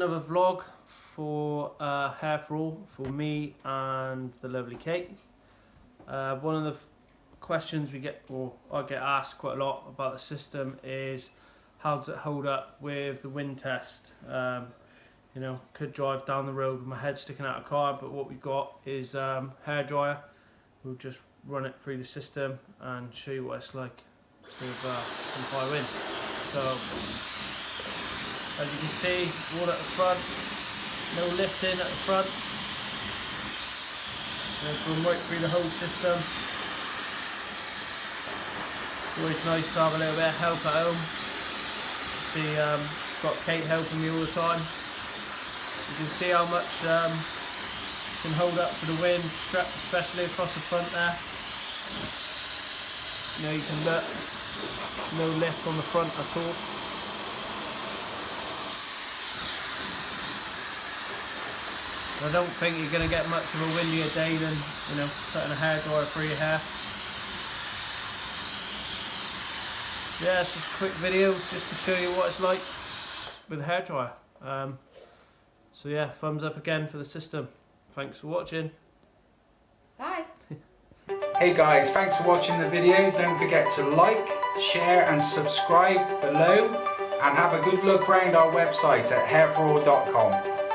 another vlog for Hair for All for me and the lovely Kate. One of the questions we get, or I get asked quite a lot about the system is how does it hold up with the wind test? You know, could drive down the road with my head sticking out of the car, but what we've got is hairdryer. We'll just run it through the system and show you what it's like with some high wind. So, as you can see, water at the front, no lifting at the front. Going right through the whole system. It's always nice to have a little bit of help at home. See, got Kate helping me all the time. You can see how much can hold up to the wind, especially across the front there. You know, you can look, no lift on the front at all. I don't think you're going to get much of a windier day than, you know, putting a hairdryer through your hair. Yeah, it's just a quick video just to show you what it's like with a hairdryer. So yeah, thumbs up again for the system. Thanks for watching. Bye. Hey guys, thanks for watching the video. Don't forget to like, share and subscribe below, and have a good look around our website at hairforall.com.